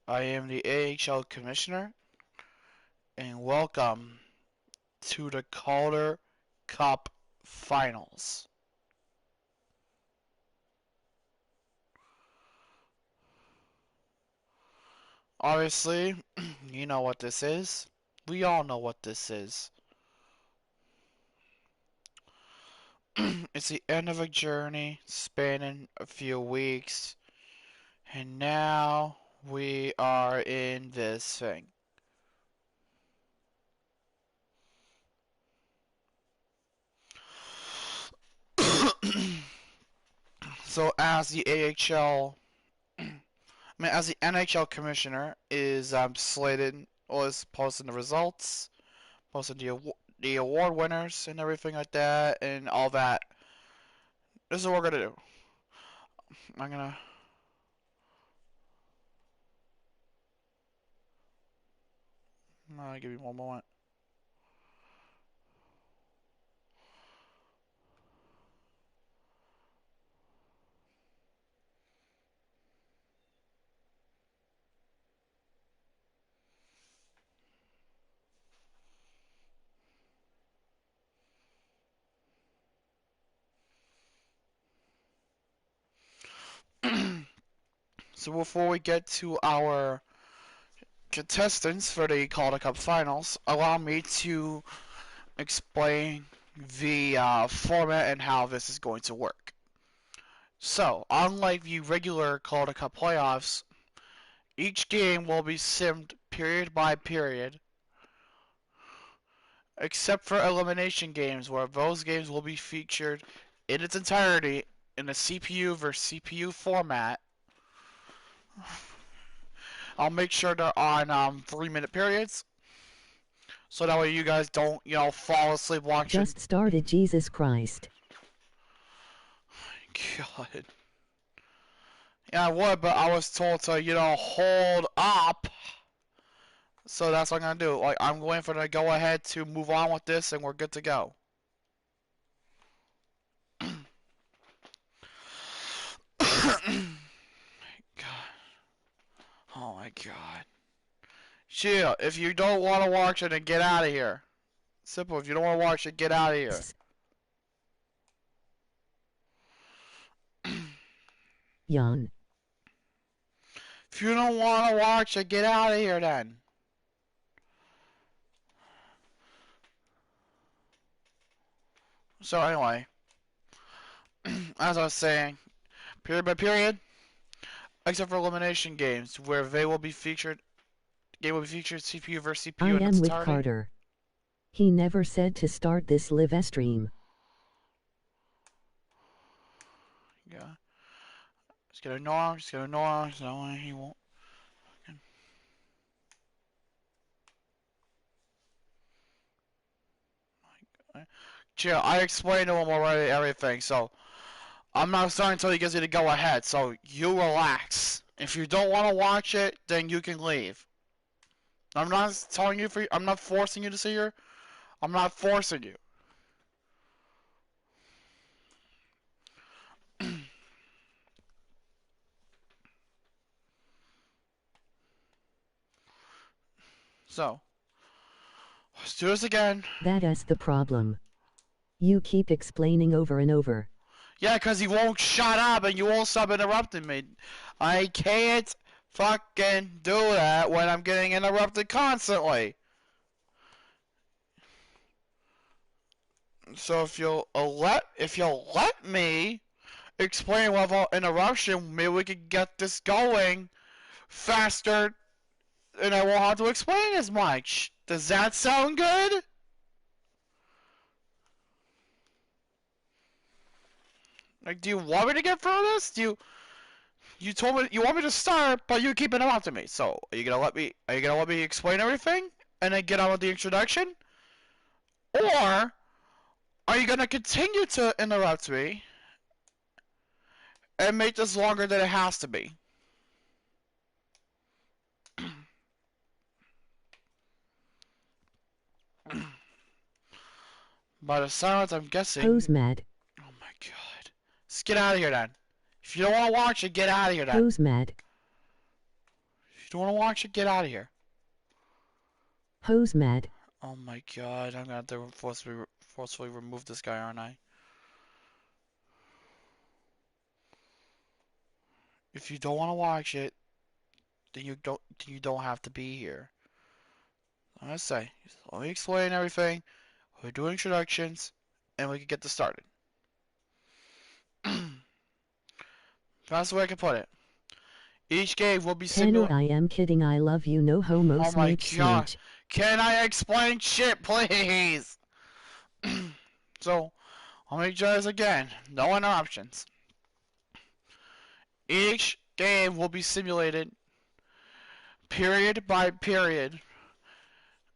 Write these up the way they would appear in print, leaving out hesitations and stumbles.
I am the AHL Commissioner, and welcome to the Calder Cup Finals. Obviously, you know what this is. We all know what this is. It's the end of a journey spanning a few weeks, and now we are in this thing. So, as the AHL, as the NHL commissioner, is slated or is posting the results, posting the award winners and everything like that, and all that. This is what we're gonna do. I'm gonna. Give me one moment. So before we get to our contestants for the Calder Cup Finals, allow me to explain the format and how this is going to work. So, unlike the regular Calder Cup playoffs, each game will be simmed period by period, except for elimination games, where those games will be featured in its entirety in a CPU versus CPU format. I'll make sure they're on 3-minute periods, so that way you guys don't, fall asleep watching. Just started, Jesus Christ. God. Yeah, I would, but I was told to, hold up. So that's what I'm gonna do. Like, I'm going for the go ahead to move on with this, and we're good to go. God. Oh my God. Chill. If you don't want to watch it, then get out of here. Simple. If you don't want to watch it, get out of here. Yawn. If you don't want to watch it, get out of here then. So anyway, as I was saying, period by period, except for elimination games, where they will be featured, game will be featured CPU versus CPU I in am its with entirety. Carter. He never said to start this live stream. Yeah. Just gonna ignore him, just gonna ignore him, so he won't. Chill, I explained to him already everything, so I'm not starting until he gives you the go ahead, so you relax. If you don't want to watch it, then you can leave. I'm not telling you I'm not forcing you to sit here. I'm not forcing you. So, let's do this again. That's the problem. You keep explaining over and over. Yeah, because he won't shut up and you won't stop interrupting me. I can't fucking do that when I'm getting interrupted constantly. So if you'll let me explain without interruption, maybe we could get this going faster and I won't have to explain as much. Does that sound good? Like, do you want me to get through this? You told me you want me to start, but you keep interrupting me. So are you gonna let me explain everything and then get on with the introduction? Or are you gonna continue to interrupt me and make this longer than it has to be? By the silence, I'm guessing. Who's mad? Oh my God. Just get out of here then. If you don't want to watch it, get out of here then. Who's mad? If you don't want to watch it, get out of here. Hose mad. Oh my god, I'm gonna have to forcefully remove this guy, aren't I? If you don't want to watch it, then you don't have to be here. I say, let me explain everything. We'll do introductions, and we can get this started. That's the way I can put it. Each game will be Tanner, simulated. I am kidding. I love you. No homo. Oh my Smooch god. smooch. Can I explain shit, please? So, I'll make sure this again. No interruptions. Each game will be simulated period by period.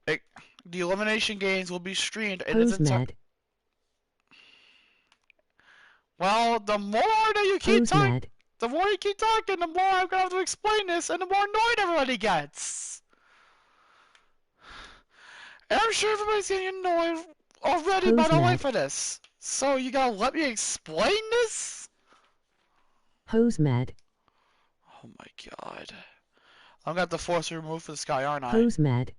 It, the elimination games will be streamed in its Hose entirety. mad. Well, the more that you keep Hose talking, mad. the more you keep talking, the more I'm gonna have to explain this, and the more annoyed everybody gets. And I'm sure everybody's getting annoyed already by Hose the mad. life of this. So you gotta let me explain this? Hose mad. Oh my god. I'm gonna have to force a remove this guy, aren't I? Hose mad.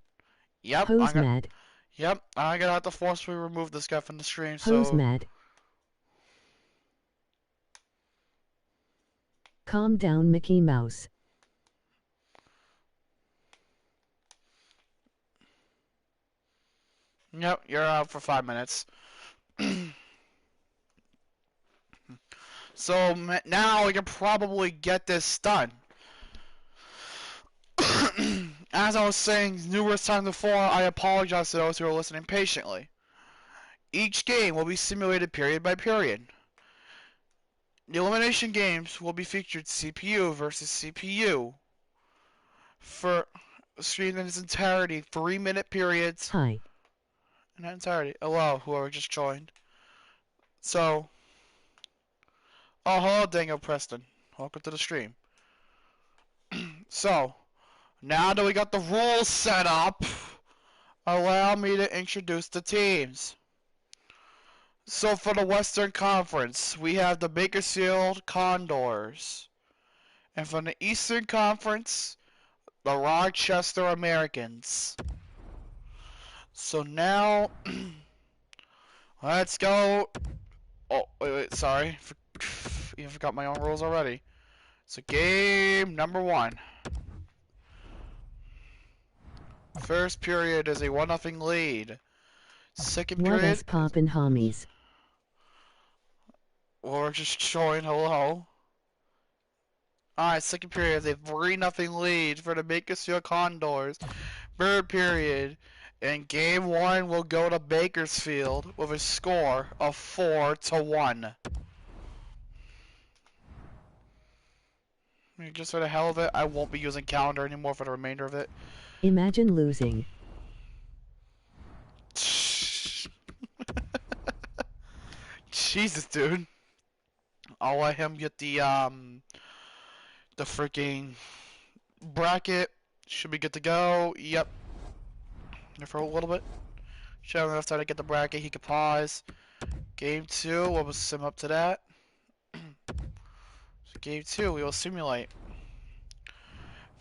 Yep, Hose mad. Yep, I'm gonna have to forcefully remove this guy from the stream, Hose so... mad. Calm down, Mickey Mouse. Yep, you're out for 5 minutes. So now we can probably get this done. As I was saying numerous times before, I apologize to those who are listening patiently. Each game will be simulated period by period. The elimination games will be featured CPU versus CPU for screen in its entirety, 3-minute periods. Hi. In entirety. Hello, whoever just joined. So, oh, hello, Daniel Preston. Welcome to the stream. So, now that we got the rules set up, allow me to introduce the teams. So for the Western Conference, we have the Bakersfield Condors. And from the Eastern Conference, the Rochester Americans. So now, let's go. Oh, wait, sorry. I forgot my own rules already. So game number 1. First period is a 1-0 lead. Second What period, is poppin' homies? we're just showing hello. Alright, second period is a 3-0 lead for the Bakersfield Condors. Third period, and game 1 will go to Bakersfield with a score of 4-1. Just for the hell of it, I won't be using Calder anymore for the remainder of it. Imagine losing. Jesus, dude. I'll let him get the freaking bracket. Should be good to go. Yep. For a little bit. Should have enough time to get the bracket. He could pause. Game 2, we'll sim up to that. So game 2, we will simulate.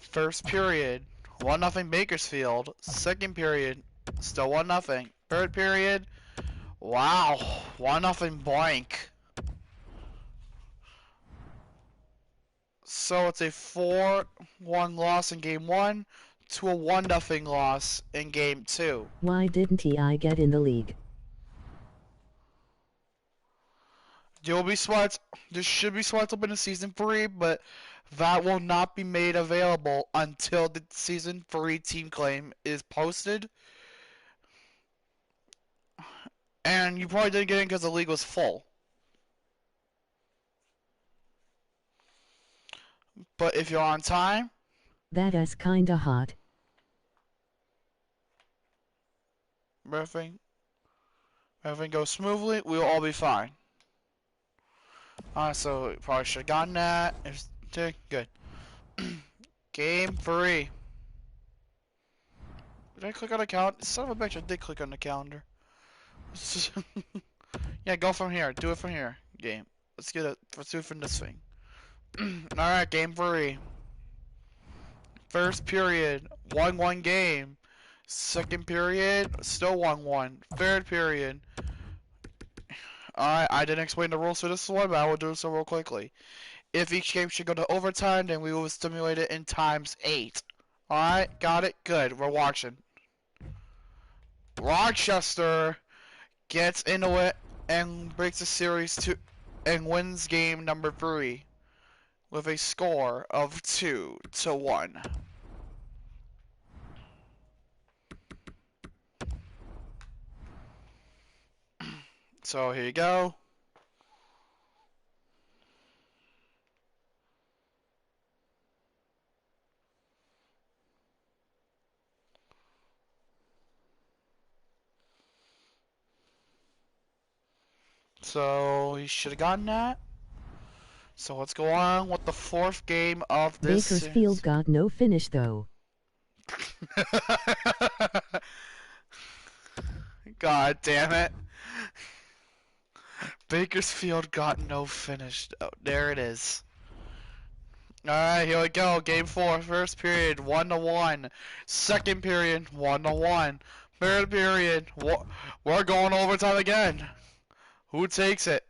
First period, 1-0 Bakersfield. Second period, still 1-0. Third period, wow, 1-0 blank. So it's a 4-1 loss in game 1 to a 1-0 loss in game 2. Why didn't I get in the league? There will be sweats. There should be sweats open in season 3, but that will not be made available until the season 3 team claim is posted. And you probably didn't get in because the league was full. But if you're on time, That is kinda hot. everything goes smoothly, we will all be fine. So probably should have gotten that. Good. Game 3. Did I click on the calendar? Son of a bitch, I did click on the calendar. Yeah, go from here. Do it from here. Game. Let's get it. Let's do it from this thing. Alright, game 3. First period, 1-1 game. Second period, still 1-1. Third period. I didn't explain the rules for this one, but I will do so real quickly. If each game should go to overtime, then we will stimulate it in times 8. Alright, got it? Good, we're watching. Rochester gets into it and breaks the series to and wins game number 3 with a score of 2-1. So here you go. So he should have gotten that. So let's go on with the 4th game of this Bakersfield series. got no finish though. God damn it. Bakersfield got no finish. Oh, there it is. Alright, here we go. Game 4. First period, 1-1. Second period, 1-1. Third period, we're going overtime again. Who takes it?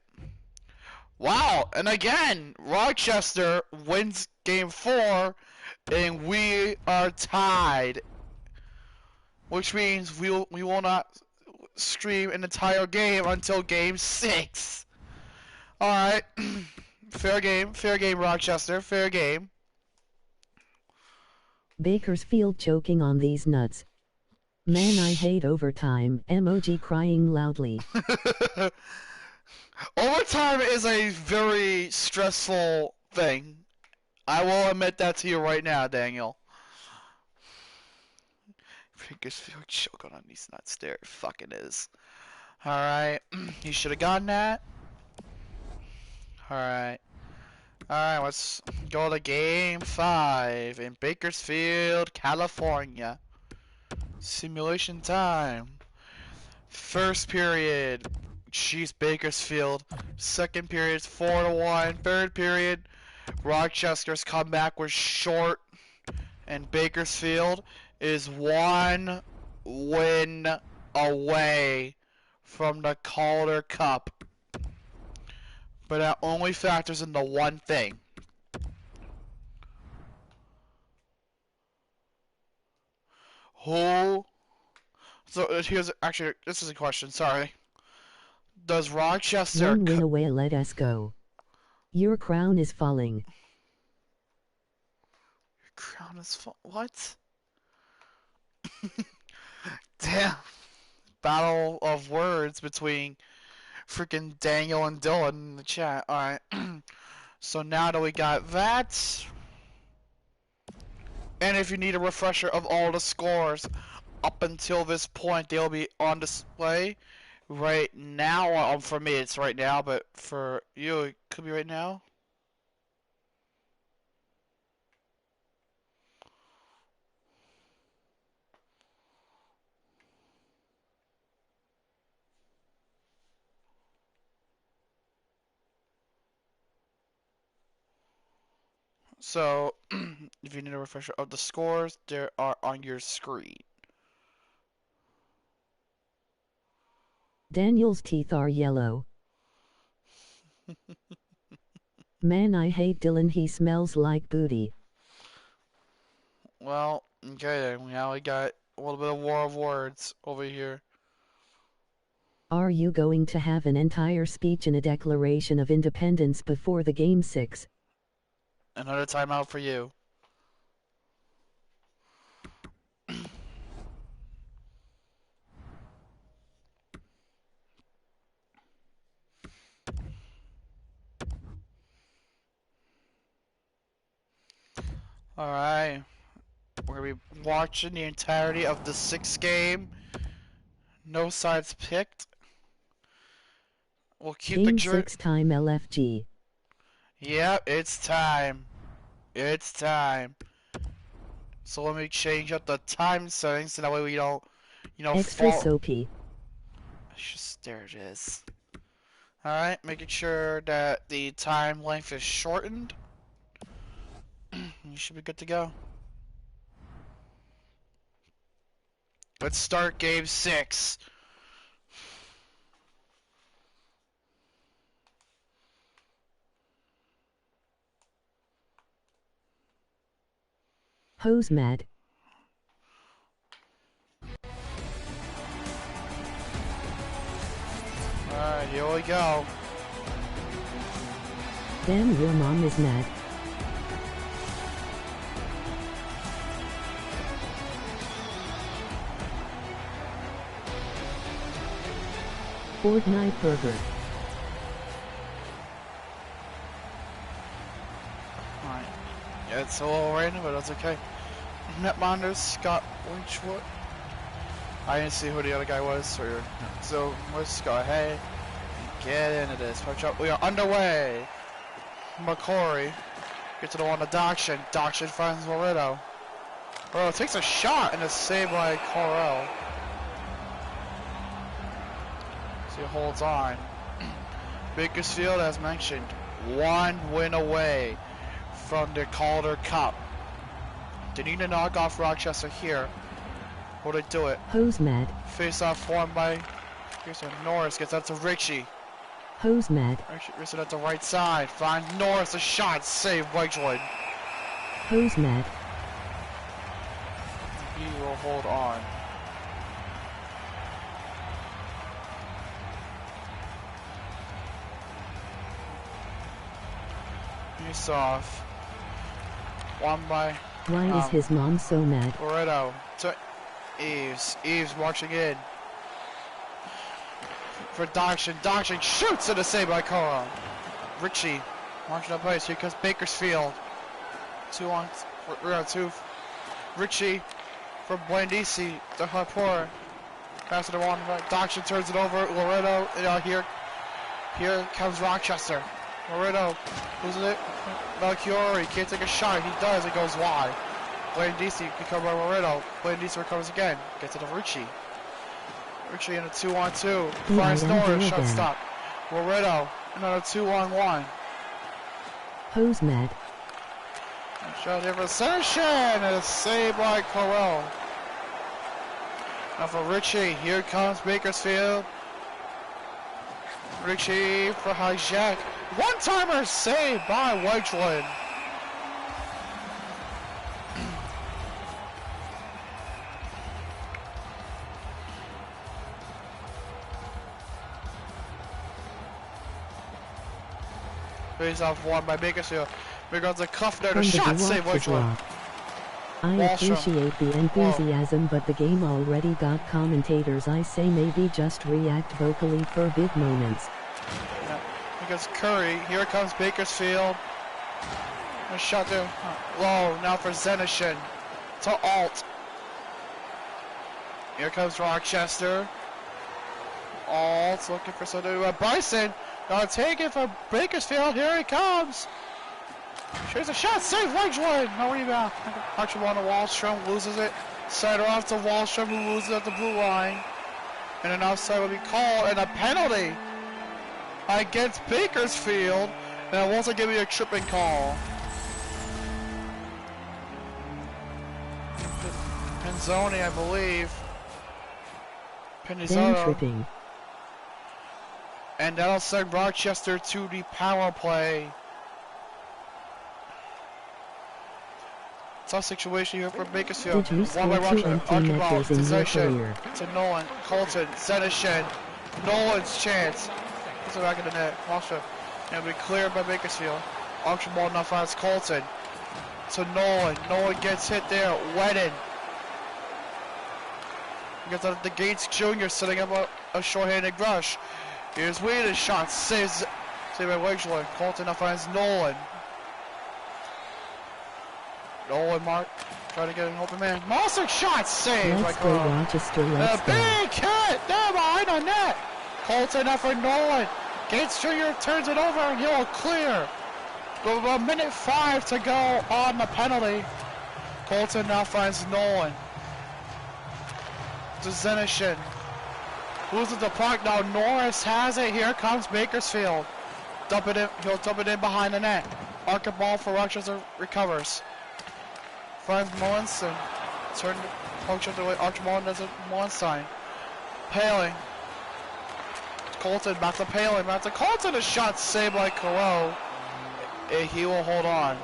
Wow, and again, Rochester wins game 4, and we are tied. Which means we will not stream an entire game until game 6. Alright. Fair game, Rochester, fair game. Bakersfield choking on these nuts. Man, I hate overtime. Emoji crying loudly. Overtime is a very stressful thing. I will admit that to you right now, Daniel. Bakersfield choking on these nuts. There it fucking is. Alright. You should have gotten that. Alright. Alright, let's go to game 5 in Bakersfield, California. Simulation time. First period, jeez, Bakersfield. Second period, 4-1. Third period, Rochester's comeback was short, and Bakersfield is 1 win away from the Calder Cup. But that only factors into one thing. Who? So here's actually this is a question. Sorry. Does Rochester? 1 win away, let us go. Your crown is falling. Crown is what? Damn. Battle of words between freaking Daniel and Dylan in the chat. Alright. So now that we got that. And if you need a refresher of all the scores up until this point, they'll be on display right now. For me, it's right now, but for you, it could be right now. So, if you need a refresher of the scores, they are on your screen. Daniel's teeth are yellow. Man, I hate Dylan, he smells like booty. Well, okay then. Now we got a little bit of war of words over here. Are you going to have an entire speech and a declaration of independence before the game 6? Another timeout for you. Alright. We're going to be watching the entirety of the 6th game. No sides picked. We'll keep Game the 6 time LFG. Yep, it's time. It's time. So let me change up the time settings so that way we don't, Extra fall. soapy. Just, there it is. Alright, making sure that the time length is shortened. You should be good to go. Let's start game 6. Hose mat. Alright, here we go. Damn, your mom is mad. Fortnite burger. Alright. Yeah, it's a little random, but that's okay. Netminder Scott Lynchwood. I didn't see who the other guy was, so let's go ahead and get into this. We are underway. McCory gets to the one to Doction. Doction finds Loretto. Loretto takes a shot and a save by Corell. So he holds on. Bakersfield, as mentioned, 1 win away from the Calder Cup. They need to knock off Rochester here. Will they do it? Hose mat. Face off formed by Norris. Gets out to Richie. Hose mat. Richie at the right side. Finds Norris a shot. Save Wedgwood. Hose mat. He will hold on. Face off. One by. Why is his mom so mad? Loretto to Eves. Eves marching in. For Doction. Doction shoots and a save by Carl. Richie marching up ice. Here comes Bakersfield. 2 on 2. Richie from Blandisi to Harpour. Pass it to one. Doction turns it over. Loretto. Here comes Rochester. Loretto loses it. Melchiori can't take a shot. He does. It goes wide. Blandisi recovered by Loretto. Blandisi recovers again. Gets it to Richie. Richie in a 2-on-2. Finds Norris. Shot stop. Loretto. Another 2-on-1. Hose mat. Shot here for Seneschin. And a save by Corell. Now for Richie. Here comes Bakersfield. Richie for hijack. One-timer saved by Wedgwood. Face off one by Bakersfield. Here goes the cuff there. The shot save Wedgwood. I appreciate the enthusiasm, but the game already got commentators. I say maybe just react vocally for big moments. Yeah. Here goes Curry. Here comes Bakersfield. A shot there. Low. Now for Zenishin. To Alt. Here comes Rochester. Alt looking for something. Bryson. Gonna take it for Bakersfield. Here he comes. Here's a shot. Save Wedgwood. No rebound. Archer on to Wallstrom. Loses it. Side off to Wallstrom, who loses at the blue line. And an offside will be called. And a penalty against Bakersfield. And it wants to give me a tripping call. Penzoni, I believe. Then tripping. And that'll send Rochester to the power play. Tough situation here for Bakersfield. Did you score 2 empty netters in your career? To Nolan, Colton, Zenishin. Nolan's chance. Puts it back in the net. Wallstrom. And be cleared by Bakersfield. Auction ball now finds Colton. To Nolan. Nolan gets hit there. Wedden. He gets out of the Gates Jr. setting up a short-handed rush. Here's Wheaton's shot. Saved by Wedgwood. Colton now finds Nolan. Nolan Mark trying to get an open man. Monster shot saved by Carl. Rochester, let's go. Big hit there behind the net. Colton now for Nolan. Gates Jr. turns it over and he'll clear. With a minute 5 to go on the penalty. Colton now finds Nolan. To Zenishin. Loses the puck now. Norris has it. Here comes Bakersfield. Dump it in. He'll dump it in behind the net. Arc ball for Rochester recovers. Finds Mullenson. Turn poke shot away. Archibald does it one sign. Paling. Colton back to Paling. Back to Colton. A shot saved by Caro. He will hold on.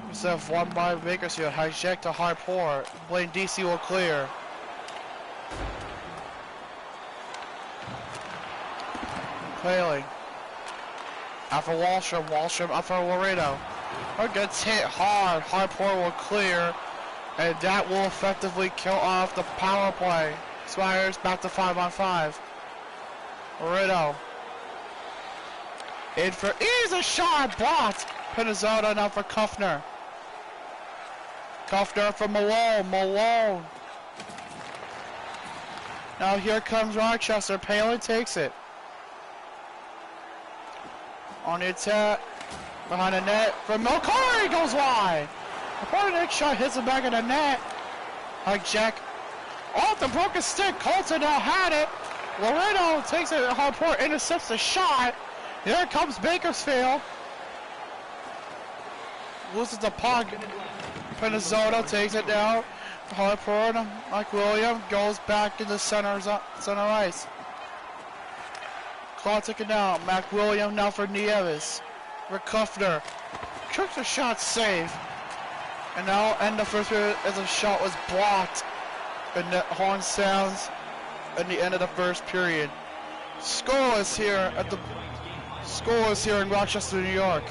Instead of one by Bakersfield, hijack to high pour. Blaine DC will clear. Paling. After Wallstrom up for Laredo. It gets hit hard. High pour will clear. And that will effectively kill off the power play. Spires back to 5-on-5. Laredo. In for easy shot. Blocked. Pinizzotto now for Kuffner. Kuffner for Malone. Now here comes Rochester. Paling takes it. On the attack. Behind the net. From Milcari goes wide. The next shot hits the back of the net. Hijack. Off the broken stick. Colton now had it. Laredo takes it. Harport intercepts the shot. Here comes Bakersfield. Loses the puck. Pinizzotto takes it down. Harport. Mike Williams goes back into center ice. Clock ticking down. Mac Williams now for Nieves. For Kuffner. Took the shot save. And now end the first period as the shot was blocked. And the horn sounds at the end of the first period. Scoreless here in Rochester, New York.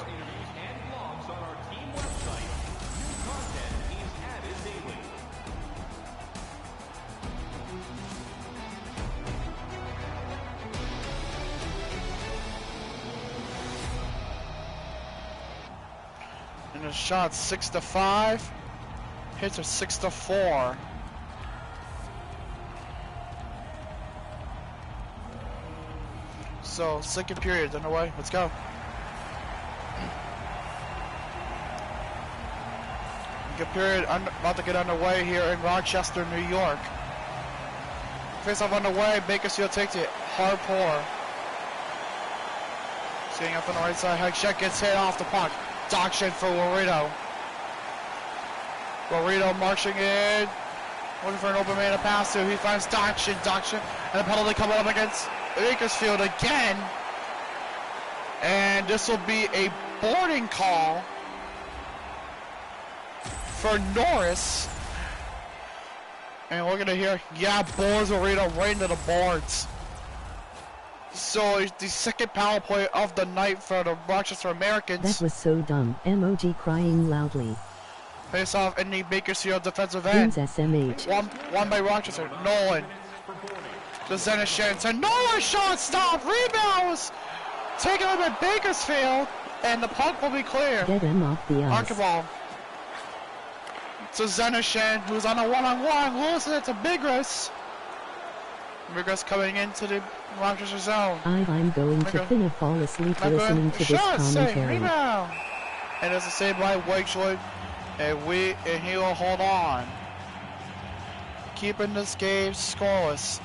And the shot 6-5. Hits are 6-4. So second period underway. Let's go. Second period about to get underway here in Rochester, New York. Face off underway. Bakersfield takes it. Hard pour. Seeing up on the right side. Heck gets hit off the puck. Doction for Laredo. Laredo marching in. Looking for an open man to pass to. He finds Doction. And the penalty coming up against Bakersfield again. And this will be a boarding call for Norris. And we're going to hear, boards Laredo right into the boards. So it's the second power play of the night for the Rochester Americans. That was so dumb. Emoji crying loudly. Face off in the Bakersfield defensive end. SMH. One by Rochester. Nolan. To Zenishin. And Nolan shot stop. Rebounds. Taken up at Bakersfield. And the puck will be clear. Get him off the ice. Archibald. To Zenishin, who's on a one-on-one. Loses it to Bigris. Bigris coming into the Rochester zone. I'm going to fall asleep listening to this commentary. Rebound. And it's a save by Wakeswood. And he will hold on. Keeping this game scoreless.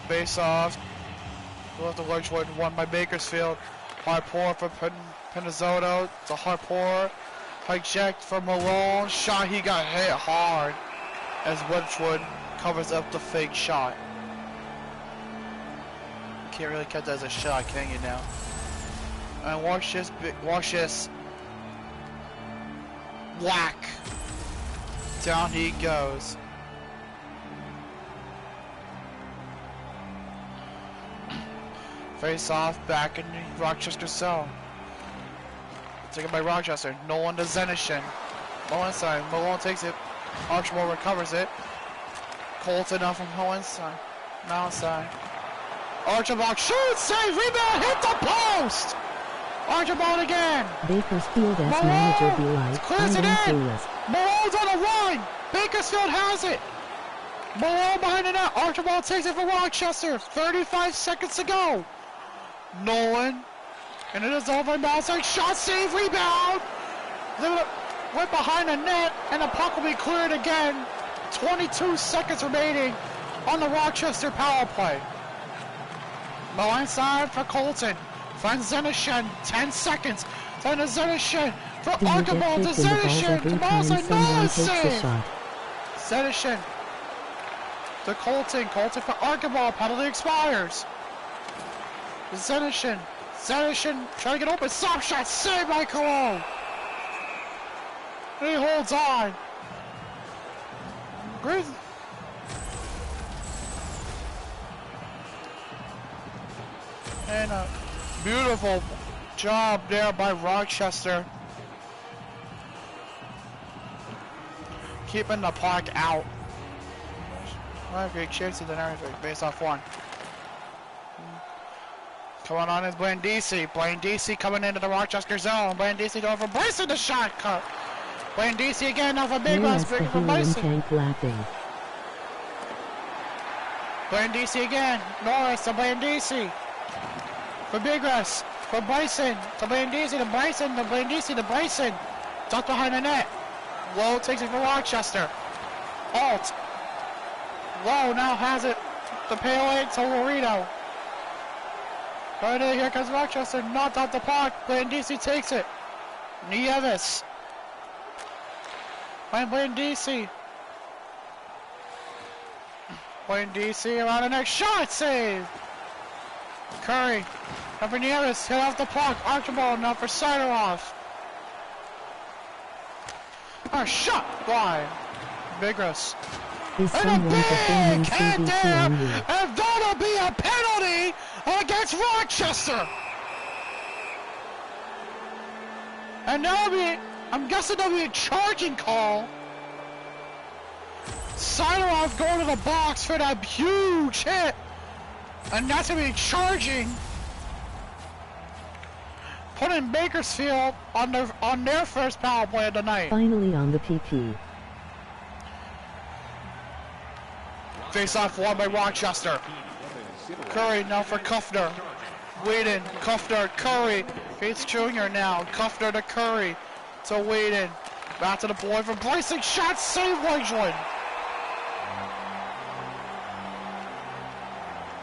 Face off. Left to Wakeswood. Won by Bakersfield. Hard pour for Pinizzotto. It's a hard pour. Hike check for Malone. Shot, he got hit hard as Wedgwood covers up the fake shot. Can't really catch that as a shot, can you now? And watch this. Whack. Down he goes. Face off back in the Rochester zone. Taken by Rochester. Nolan to Zenishin. Malone side. Malone takes it. Archibald recovers it. Colton off from Malone side. Malone side. Archibald shoots, save, rebound, hit the post! Archibald again. Bakersfield as manager be like, clears it in. Malone's on the run. Bakersfield has it. Malone behind the net. Archibald takes it for Rochester. 35 seconds to go. Nolan. And it is over by Malside. Shot, save, rebound. right behind the net, and the puck will be cleared again. 22 seconds remaining on the Rochester power play. Low inside for Colton. Finds Zenishin. 10 seconds. Then to Zenishin for Archibald to Zenishin. To Mosley. No save. Zenishin to Colton. Colton for Archibald. Penalty expires. Zenishin. Zenishin trying to get open. Stop shot. Saved by Cologne. He holds on. Great. And a beautiful job there by Rochester. Keeping the puck out. Well, great chances and everything based off one. Coming on is Blaine DC. Blaine DC coming into the Rochester zone. Blaine DC going for Bryson, the shot cut. Blaine DC again now for Big Russ. Big for Bryson. Blaine DC again. Norris to Blaine DC. For Big Russ. For Bryson. To Blaine DC to Bryson. To Blaine DC to Bryson. Tucked behind the net. Lowe takes it for Rochester. Alt. Lowe now has it. The pale egg to Laredo. Right here comes Rochester. Knocked off the puck. Blaine DC takes it. Nieves. Blaine DC. Blaine DC around the next shot save. Curry. Now for Nieves. Hit off the puck. Archibald now for Sideroff. A shot by Vigras. And a big hit there. And that'll be a penalty against Rochester. And now I'm guessing there'll be a charging call. Sideroff going to the box for that huge hit. And that's going to be charging. Putting Bakersfield on their first power play of the night. Finally on the PP. Face off won by Rochester. Curry now for Kuffner. Whedon, Kuffner, Curry. Gates Jr. now. Kuffner to Curry. To Whedon. Back to the boy for Bryson. Shot save Wedgwood.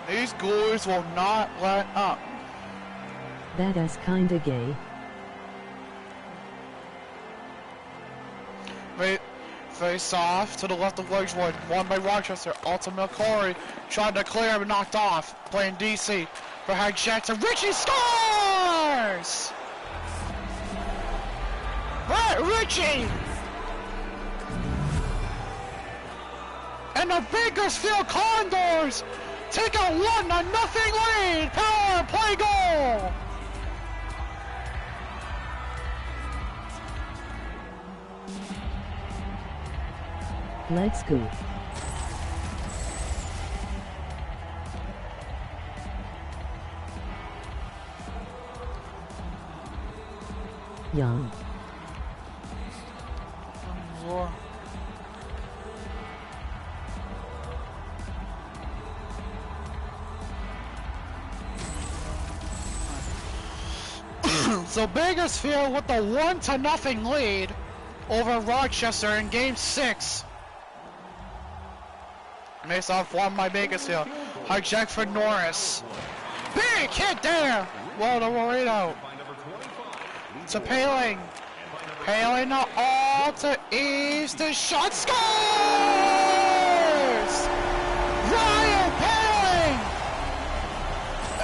These goalies will not let up. That is kinda gay. Face off to the left of Wedgwood. Won by Rochester. Ultimate Corey. Tried to clear but knocked off. Playing DC for Hank Jackson. Richie scores! Brett Ritchie! And the Bakersfield Condors take a 1-0 lead. Power play goal! Let's go. Young. So Bakersfield with the 1-0 lead over Rochester in Game 6. Face-off won by Bakersfield. Hijack for Norris. Big hit there! Well to Laredo. To Paling. Paling to all to Eves. The shot scores! Ryan Paling!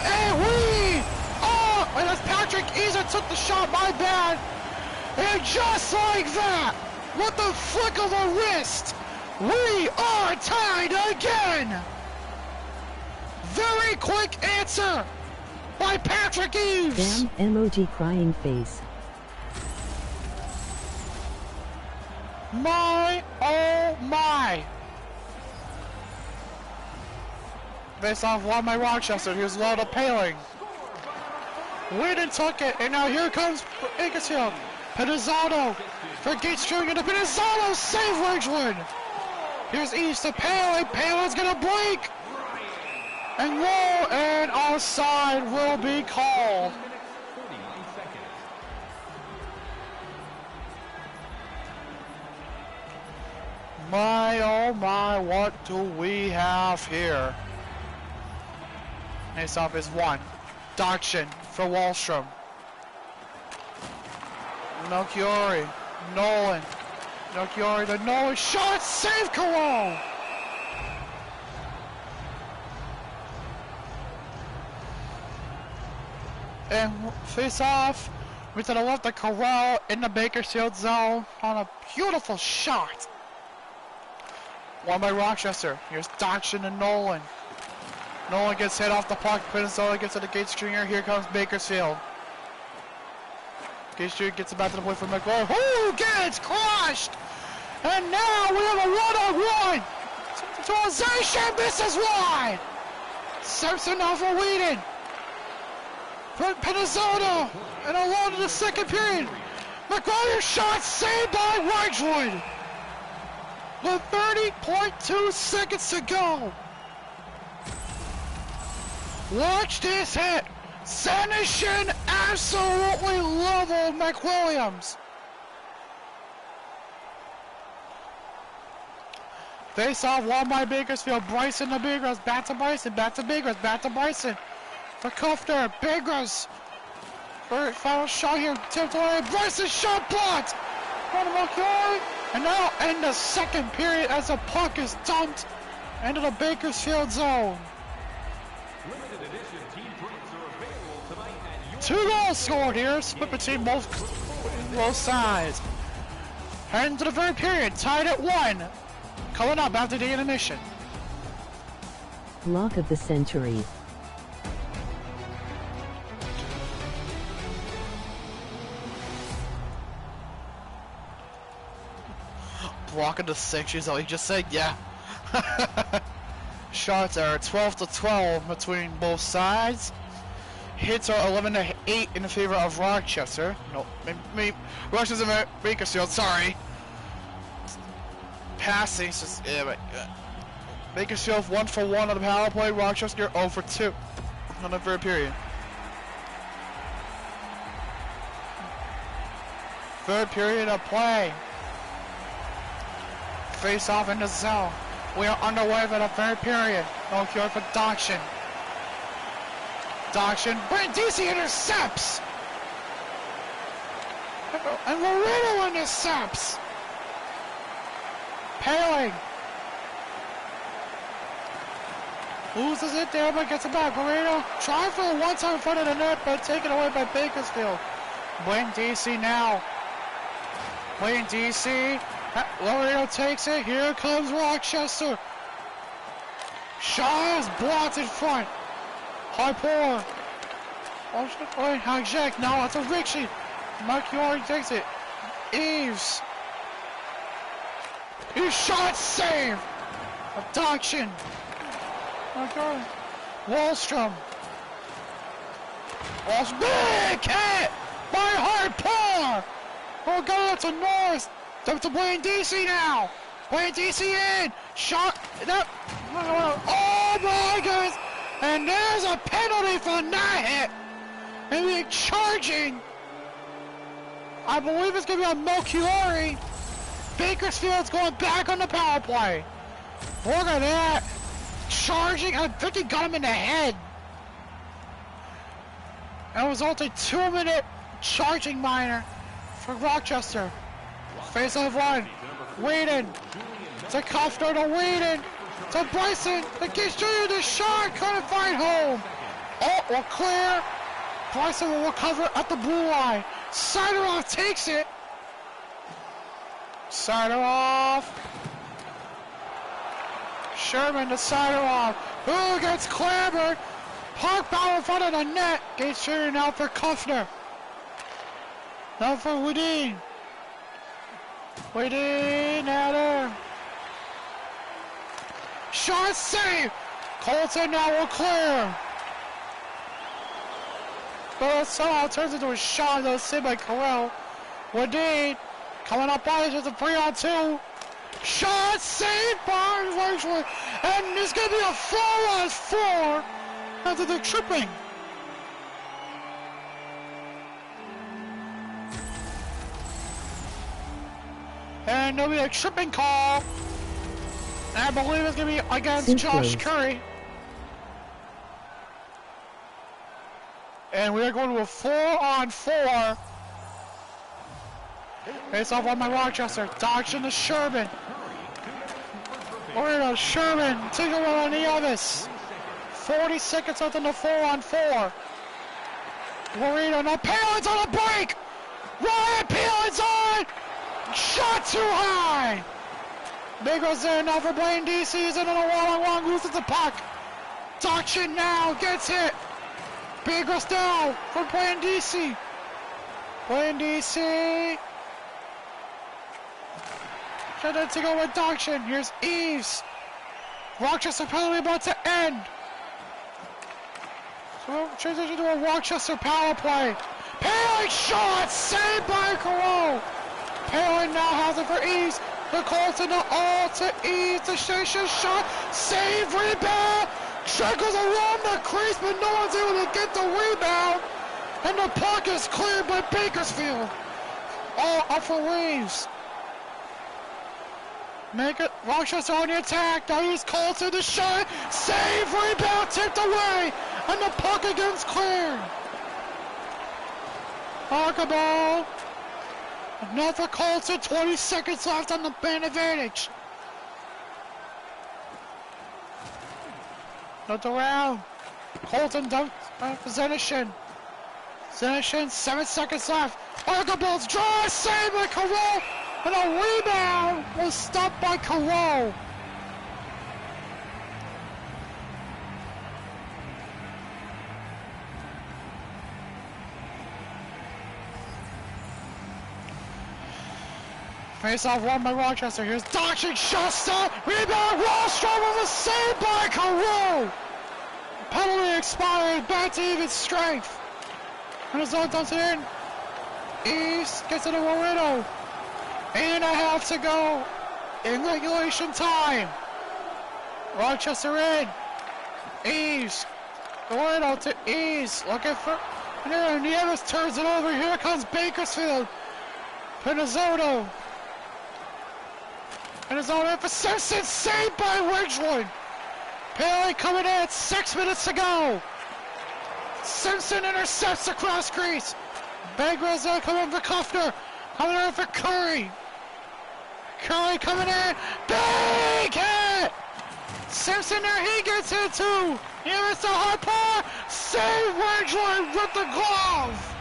And and as Patrick Easer took the shot, my bad. And just like that, with the flick of a wrist, we are tied again! Very quick answer by Patrick Eves! Damn, emoji crying face. My, oh my! Face off won by Rochester, here's low to Paling. Whedon took it, and now here comes Bakersfield. Penizzano for Gates Jr. to Penizzano, save Wedgwood! Here's East to Paling. Paling's gonna break. And roll, and offside will be called. My, oh my, what do we have here? Face off is one. Dodson for Wallstrom. Melchiori. Nolan. Melchiori, the Nolan shot, save Carroll! And face off with to the left of Carroll in the Bakersfield zone on a beautiful shot. Won by Rochester. Here's Dodson and Nolan. Nolan gets hit off the puck. Minnesota gets to the Gates Jr. Here comes Bakersfield. Gates Jr. gets it back to the point for McGuire. Who gets crushed? And now we have a one-on-one. Centralization. This is why. Simpson now for Whedon. For Minnesota. And alone in the second period. McGuire shot saved by Wedgwood. With 30.2 seconds to go. Watch this hit. Senishin absolutely leveled McWilliams. Face off won by Bakersfield. Bryson to Bigras. Back to Bryson. Back to Bigras. Back to Bryson. For Kufner. Bigras. For final shot here. Tipped away. Bryson shot blocked. And now in the second period as the puck is dumped into the Bakersfield zone. 2 goals scored here, split between both sides. Heading to the third period, tied at 1. Coming up after the intermission. Block of the century. Block of the century is all he just said, yeah. Shots are 12-12 between both sides. Hits are 11-8 in favor of Rochester. No, maybe Rochester's in Bakersfield, sorry. Passing, just, yeah, but, Bakersfield 1 for 1 on the power play. Rochester 0 for 2 on the third period. Third period of play. Face off in the zone. We are underway for the third period. No cure for Dodson. Dodson, Brindisi intercepts! And Loretto intercepts! Paling! Loses it there, but gets it back. Loretto trying for a one-time in front of the net, but taken away by Bakersfield. Brindisi now. Brindisi. Loretto takes it. Here comes Rochester. Shaw is blocked in front. High pour. Jack. Now it's a Ricci. Melchiori takes it. Eves. His shot save. Abduction. Melchiori. Wallstrom. Big hit by hard pour. Oh God, it's a Norris. To Blaine DC now. Blaine DC in. Shot. Oh my goodness. And there's a penalty for that hit. And we're charging. I believe it's going to be on Melchiori. Bakersfield's going back on the power play. Look at that. Charging. I think he got him in the head. And it was only 2-minute charging minor for Rochester. Face off one. Whedon. To Kufner to Whedon. To Bryson. The Gates Jr. The shot. Couldn't find home. Oh, we're clear. Bryson will recover at the blue line. Sideroff takes it. Sideroff. Sherman to Sideroff. Who gets clambered? Puck bound in front of the net. Gates Jr. now for Kufner. Now for Whedon. Whedon out there. Shot save. Colton now will clear. But somehow turns into a shot that was saved by Carell. Whedon coming up by it, just a 3-on-2. Shot saved by Wedgwood. And there's going to be a 4-on-4 after the tripping. And there'll be a tripping call I believe it's going to be against Suit Josh closed. Curry. And we are going to a 4-on-4. Face off on my Rochester. Dodging the Sherman. We're Sherman taking one on the others. 40 seconds left in the 4-on-4. Warrior, now Palin's on a break! Ryan Palin's on! Shot too high! Big goes there now for Blaine DC. He's in on a one-on-one, loses the puck. Dodging now, gets hit. Big goes down for Blaine DC. Blaine DC. Trying to go with Dodging. Here's Eves. Rochester penalty about to end. So transition to a Rochester power play. Palin shot, saved by Carroll. Palin now has it for Eves. The Colton to all to Eves. The station shot, save, rebound. Trickles around the crease, but no one's able to get the rebound. And the puck is cleared by Bakersfield. All up for Reeves. Make it Rochester on the attack. Now he's Colton the shot. Save, rebound, tipped away. And the puck against cleared. Archibald. Another Colton. 20 seconds left on the man advantage. Looked around. Colton dunked for Zenishin. Zenishin, 7 seconds left. Archibald's draw, save by Carroll. And a rebound was stopped by Carroll. Face off won by Rochester. Here's dodging Shasta. Rebound. Wallstrom with a save by Carroll. Penalty expired. Back to even strength. And his own dumps it in. East gets it to Warino. 8.5 to go in regulation time. Rochester in. Eves. Warino to Eves. Looking for. And Nieves turns it over. Here comes Bakersfield. Pinizzoto. And his own in for Simpson, saved by Ridgewood. Paley coming in, 6 minutes to go. Simpson intercepts across crease. Bagrazza coming in for Kuffner. Coming in for Curry. Curry coming in. Big hit! Simpson there, he gets it too. He missed a high par. Save Ridgewood with the glove.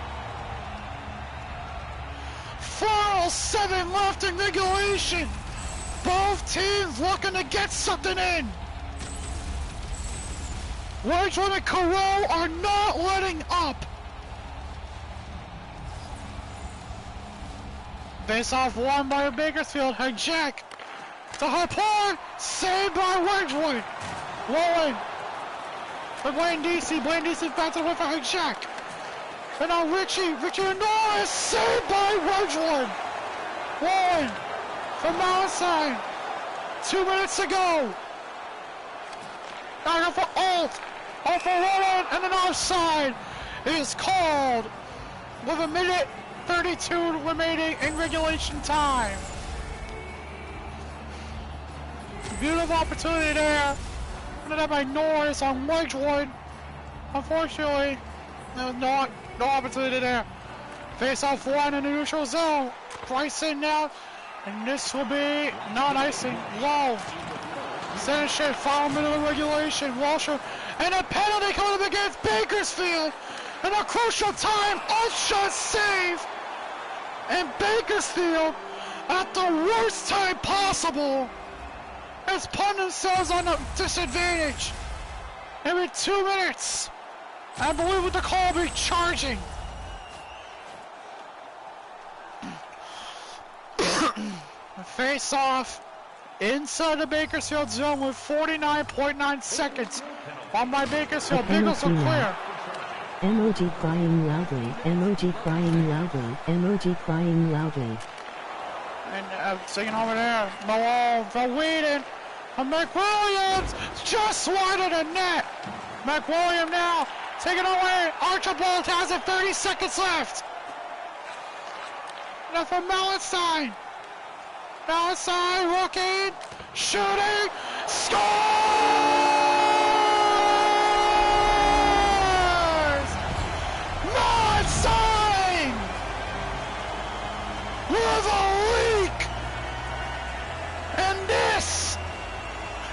4:07 left in regulation. Both teams looking to get something in. Ridgewood and Carroll are not letting up. Face off won by Bakersfield. Hijack. The Harpoon. Saved by Ridgewood. Rolling. For Blaine DC. Blaine DC back to the win for Hijack. And now Richie. Richie and Norris. Saved by Ridgewood. Rolling. From Mountainside. 2 minutes to go. Now for Alt. Alt for Roland. And an offside is called with 1:32 remaining in regulation time. Beautiful opportunity there. Ended up by Norris on Wedgwood. Unfortunately, there was no opportunity there. Face off one in the neutral zone. Bryson now. And this will be not icing. Low. Center shift, final minute of regulation. Walsher. And a penalty coming up against Bakersfield. And a crucial time. Unshot save. And Bakersfield, at the worst time possible, has put themselves on a disadvantage. Every 2 minutes. I believe with the call will be charging. Face off inside the Bakersfield zone with 49.9 seconds. On by Bakersfield. Bengals are clear. Emoji crying loudly. Emoji crying loudly. Emoji crying loudly. And singing over there. Malone for Whedon. And McWilliams just wide of the net. McWilliams now taking away. Archibald has it. 30 seconds left. Now for Mallenstein. Outside, rookie, Shooting! Scores! Monstein! With a leak! And this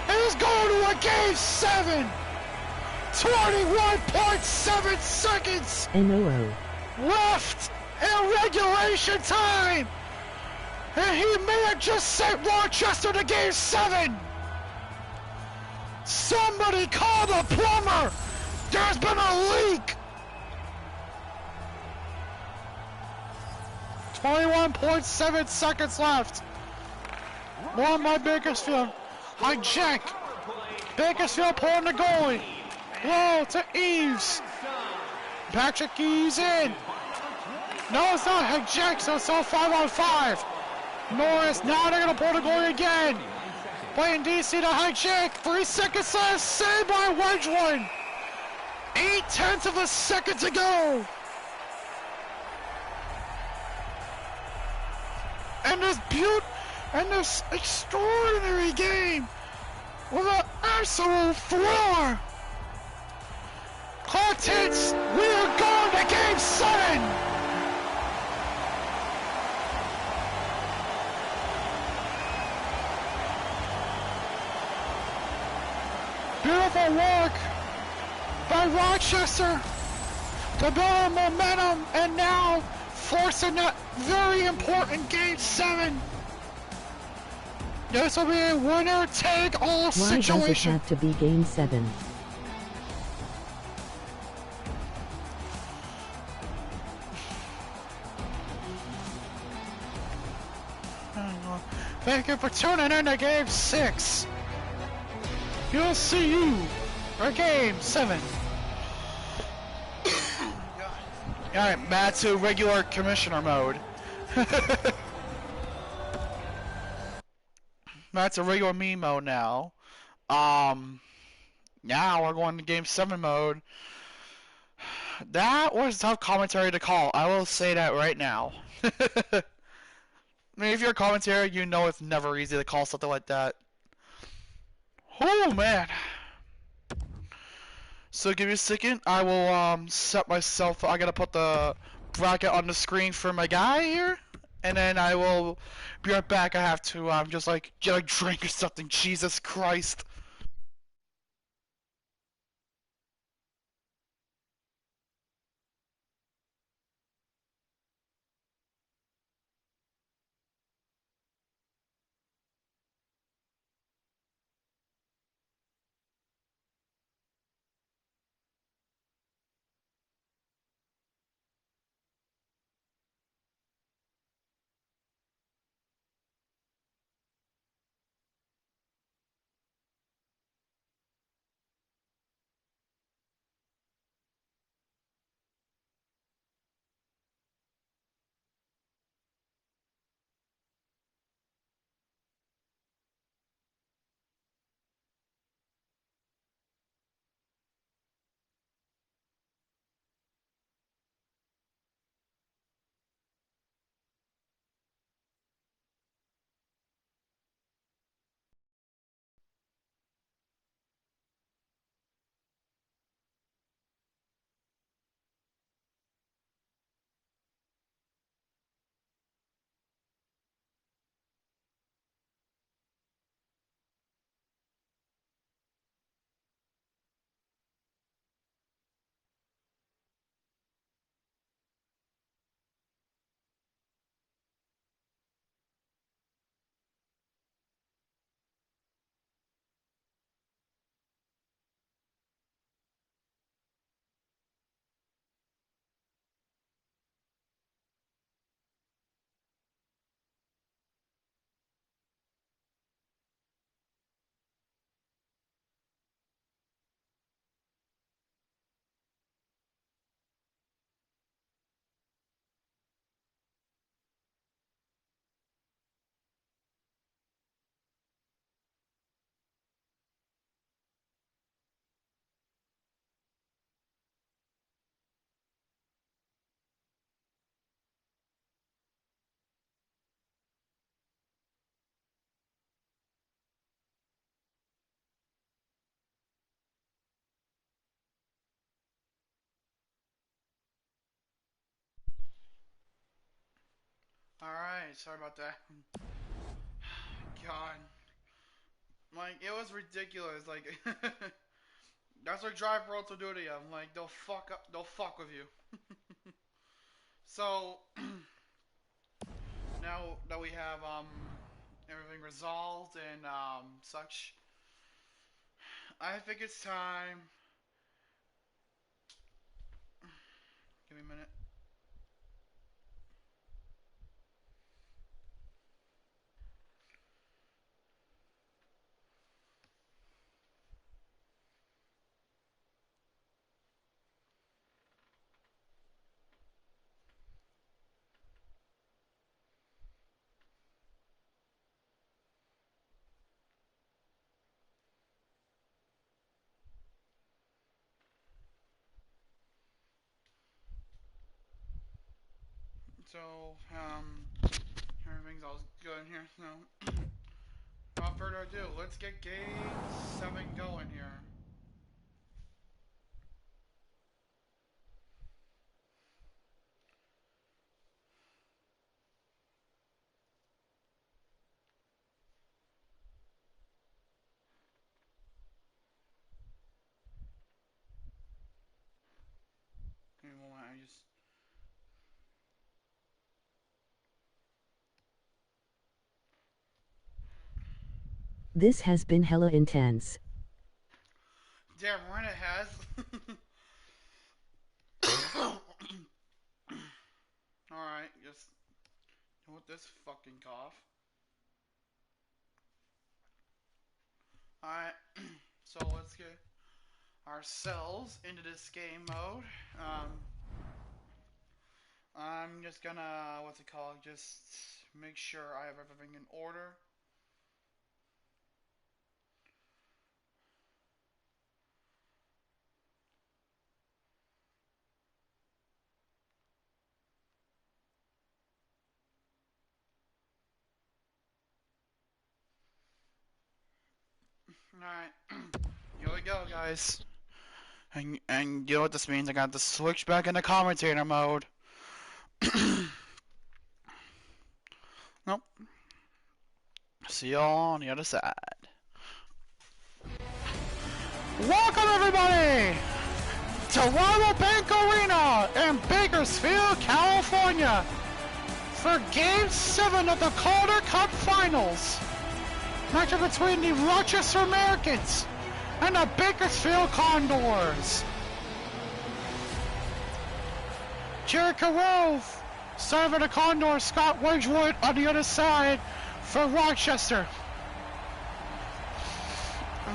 is going to a game 7! 21.7 seconds NOO. left in regulation time! And he may have just sent Rochester to game 7! Somebody call the plumber! There's been a leak! 21.7 seconds left. Won by Bakersfield. High check. Bakersfield pulling the goalie. Low to Eves. Patrick Eves in. No, it's not high check, so it's all 5-on-5. Norris, now they're going to pull the goalie again. Playing DC to high check. 3 seconds left. Saved by Wedgwood. 0.8 of a second to go. And this extraordinary game with an absolute thriller. Clock hits. We are going to game 7. Beautiful work by Rochester to build momentum, and now forcing that very important game 7. This will be a winner-take-all situation. Why does it have to be game 7? Thank you for tuning in to game 6. You'll see you for game 7. Alright, back to regular commissioner mode. Back to regular me mode now. Now we're going to game 7 mode. That was tough commentary to call. I will say that right now. I mean, if you're a commentator, you know it's never easy to call something like that. Oh, man. So give me a second. I will set myself. I gotta put the bracket on the screen for my guy here, and then I will be right back. I have to just like get a drink or something. Jesus Christ. Alright, sorry about that. God. Like, it was ridiculous. Like, that's what drive roles will do to you. I'm like, they'll fuck with you. So, now that we have, everything resolved and, such, I think it's time. Give me a minute. So, everything's all good in here. So, without further ado, let's get game 7 going here. Give me a moment, I just... This has been hella intense. Damn right it has. Alright, just... with this fucking cough. Alright, so let's get ourselves into this game mode. I'm just gonna, what's it called, just make sure I have everything in order. Alright, here we go, guys. And you know what this means? I got to switch back into commentator mode. Nope. See y'all on the other side. Welcome, everybody, to Royal Bank Arena in Bakersfield, California, for Game 7 of the Calder Cup Finals. Matchup between the Rochester Americans and the Bakersfield Condors. Jared Carove, son of the Condors, Scott Wedgwood on the other side for Rochester.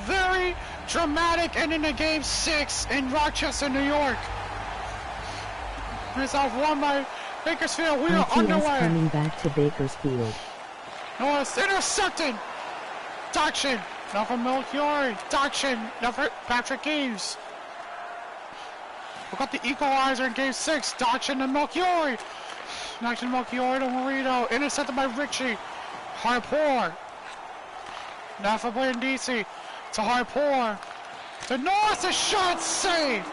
Very dramatic ending to Game 6 in Rochester, New York. It's off won by Bakersfield. We are underway. Coming back to Bakersfield. Norris intercepted. Dodson. Now for Melchiori. Dodson. Now for Patrick Eves. We got the equalizer in Game 6. Dodson and Melchiori. Dodson, Melchiori to Marino. Intercepted by Richie. Harpour. Now for Blandisi. To Harpour. To Norris. A shot save.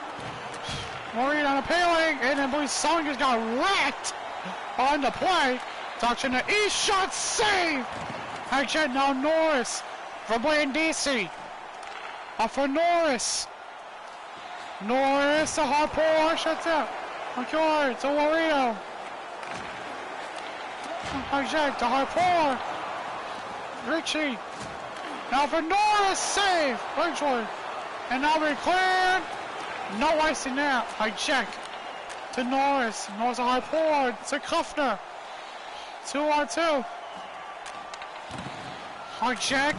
Marino on the paling. And then Song just got wrecked on the play. Dodson to East. Shot save. Again, now Norris for Blandisi. For Norris. Norris to Harpour. Shuts out. McCord to Warino. Again to Harpour. Richie. Now for Norris. Save. Wedgwood. And now we're cleared. No icing there. I check. To Norris. Norris to Harpour. To Kuffner. 2-on-2. I check.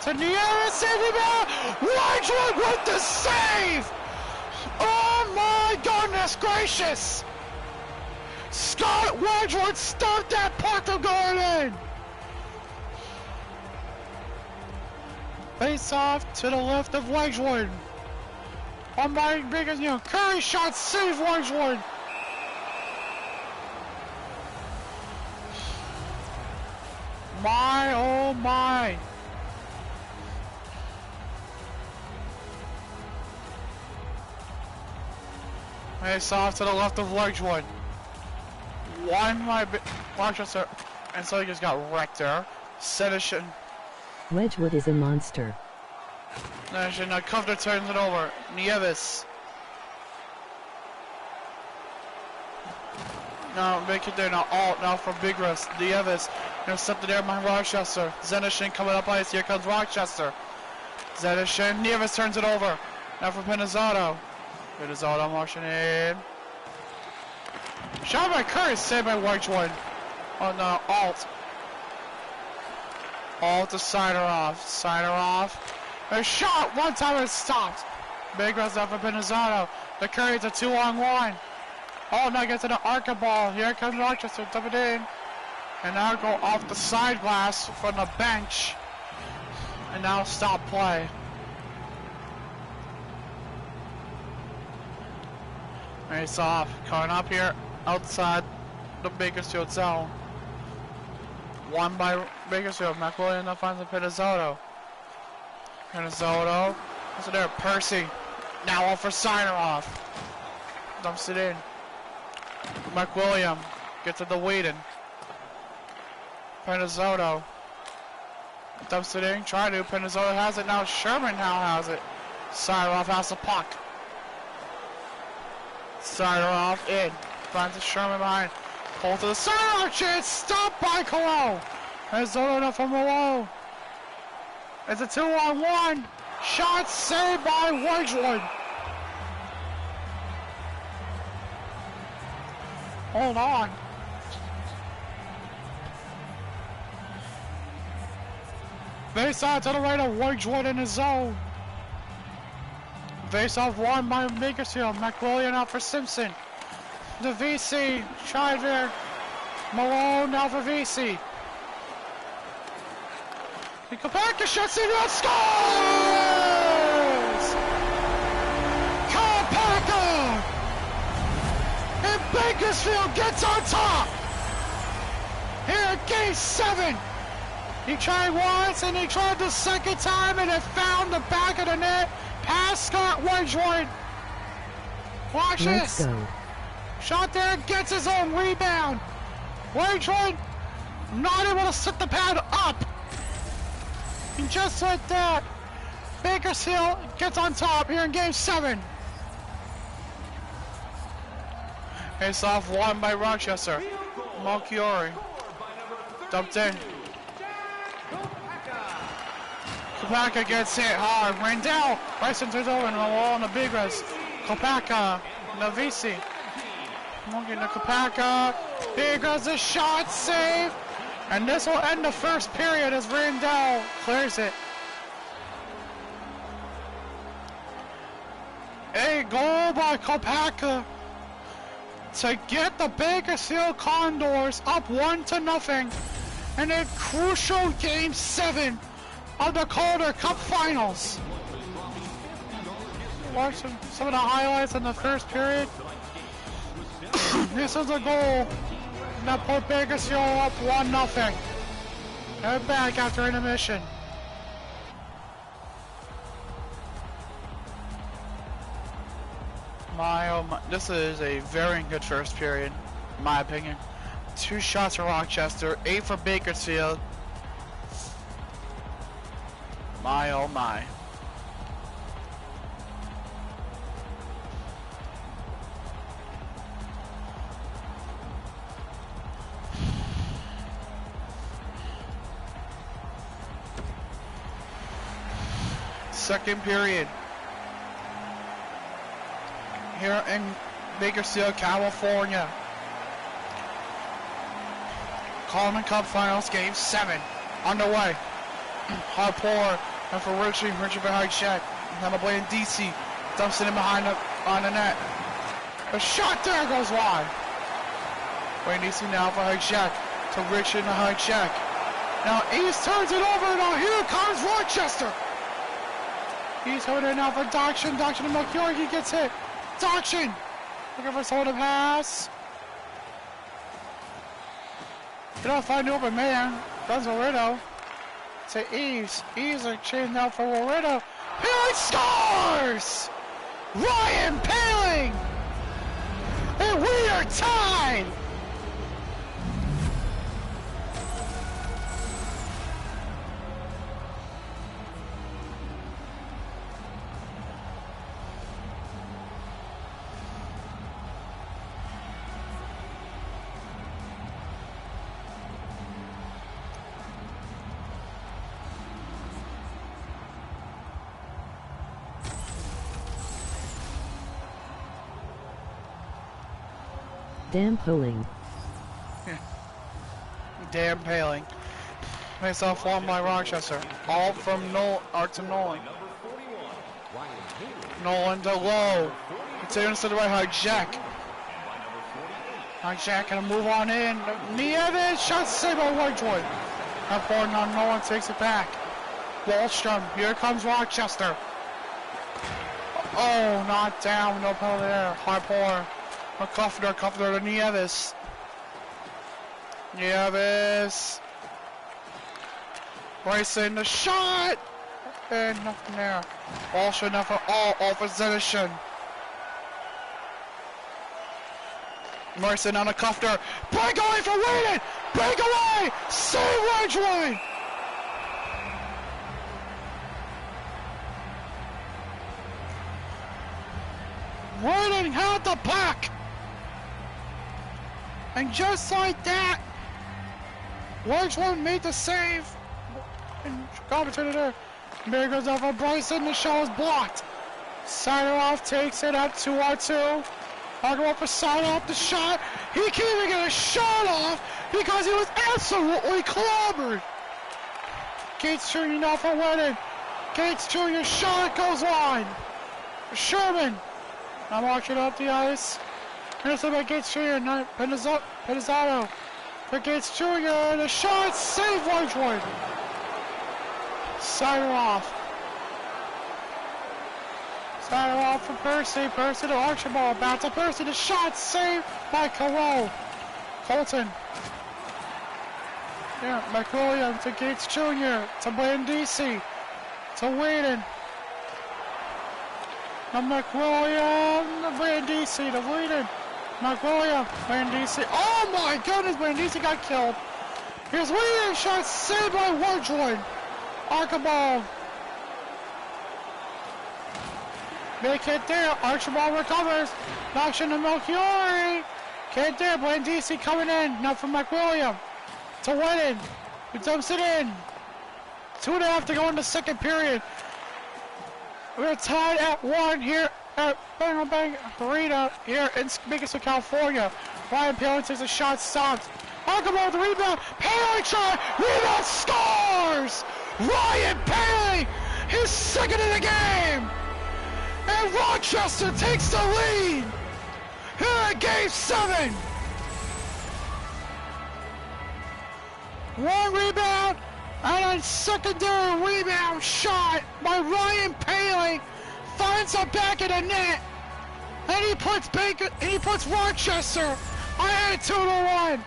To Niera, save rebound! Wedgwood with the save! Oh my goodness gracious! Scott Wedgwood stopped that puck from going in! Face off to the left of Wedgwood. On my biggest, Curry shot, save Wedgwood! My, oh my! Face off to the left of Wedgwood. One by Rochester, and so he just got wrecked there. Sedishin. Wedgwood is a monster. Sedishin, now Calder turns it over. Nieves. Now make it there, now alt, now for Big Russ. Nieves, intercepted there by Rochester. Zenishin coming up ice, here comes Rochester. Zenishin, Nieves turns it over. Now for Pinizzotto. Pinizzotto marching in. Shot by Curry, saved by Wedgwood. Oh no, alt. Alt to Sideroff. Sideroff. A shot, one time it stopped. Big Russ now for Pinizzotto. The Curry, it's a 2-on-1. Oh, now gets to the Arca ball. Here comes Rochester, dump it in. And now go off the side glass from the bench. And now stop play. Face off. Coming up here outside the Bakersfield zone. One by Bakersfield. McWilliam now finds the Pinizzotto. Pinizzotto. So there, Percy. Now off for Sideroff. Dumps it in. McWilliam gets it to Whedon. Pinizzotto dumps it in. Try to. Pinizzotto has it now. Sherman now has it. Sideroff has the puck. Sideroff in. Finds a Sherman behind. Pull to the Sideroff chance. Stopped by Cologne. Pinizzotto enough from below. It's a 2-on-1. Shot saved by Wedgwood. Hold on. Face off to the right of Wedgwood in his zone. Face off won by Bakersfield. McWilliam out for Simpson. The VC tried there. Malone now for VC. He comes back to shuts it and scores! Kopaka! And Bakersfield gets on top! Here at Game 7! He tried once and he tried the second time and it found the back of the net past Scott Wedgwood. Watch Let's this! Go. Shot there, gets his own rebound. Wedgwood not able to set the pad up. And just like that, Bakersfield gets on top here in Game 7. Face off won by Rochester. Malchiori. Dumped in. Kopaka gets hit hard. Randall. Bryson turns over and the wall on the big res. Kopaka. Navisi. Looking to Kopaka. Big res, a shot save. And this will end the first period as Randall clears it. A goal by Kopaka to get the Bakersfield Condors up 1-0 in a crucial Game 7 of the Calder Cup Finals. Watch some of the highlights in the first period. This is a goal that put Bakersfield up 1-0. They're back after intermission. Oh my, this is a very good first period, in my opinion. 2 shots for Rochester, 8 for Bakersfield. My oh my. Second period. Here in Bakersfield, California. Coleman Cup Finals Game 7 underway. Hard pour and for Richie behind Shaq. Have a play in DC. Dumps it in behind on the net. A shot there goes wide. Wayne DC now for Hug Shaq to Richie and the Hug Shaq. Now East turns it over and now here comes Rochester. He's over there now for Doction. Doction and Melchior, he gets hit. Doction looking for someone to pass. They don't find the open man. Does Loretto to Eves. Eves are chained now for Loretto. Paling scores! Ryan Paling! And we are tied Damn polling. Damn paling. Nice off one by Rochester. All from to Nolan. Nolan to Low. It's intercepted by Hijack. Hijack gonna move on in. Nieves, shot saved by Whitejoy. That board on Nolan takes it back. Wallstrom, here comes Rochester. Oh, not down, no penalty there. High pour. Cuffner to Nieves. Nieves. Bryson, the shot! And nothing there. Wallstrom now for all position. Merson on a Cuffner. Break away for Whedon! Break away! Save Ridgeway! Whedon had the puck! And just like that, Ridgeway made the save. And got it to there. There goes out for Bryson. The shot is blocked. Sideroff takes it up 2-on-2. I'll go up for Sideroff the shot. He can't even get a shot off because he was absolutely clobbered. Gates Jr. now for Whedon. Gates Jr. shot goes line. Sherman. I'm watching up the ice. Here's by Gates Jr. Penizzato. For Gates Jr. The shot saved Ridgeway. Sideroff. Sideroff for Percy. Percy to Archibald. Back to Percy. The shot saved by Carroll. Colton. Yeah, McWilliam to Gates Jr. To Blandisi. To Whedon. To McWilliam. To Blandisi. To Whedon. McWilliam. Blandisi. Oh my goodness, Blandisi got killed. Here's Whedon. Shot saved by Ridgeway. Archibald. They can't there. Archibald recovers. Knocks into Melchiori. Can't there. Blandisi coming in. Now from McWilliam. To Whedon. He dumps it in. 2.5 to go in the second period. We're tied at 1 here at Bang Bang Arena here in Bakersfield, California. Ryan Paling takes a shot, stopped. Archibald with the rebound. Paling shot. Rebound scores! Ryan Paling, his second in the game! And Rochester takes the lead here in Game 7. One rebound and a secondary rebound shot by Ryan Paling finds a back of the net, and he puts Rochester ahead 2-1.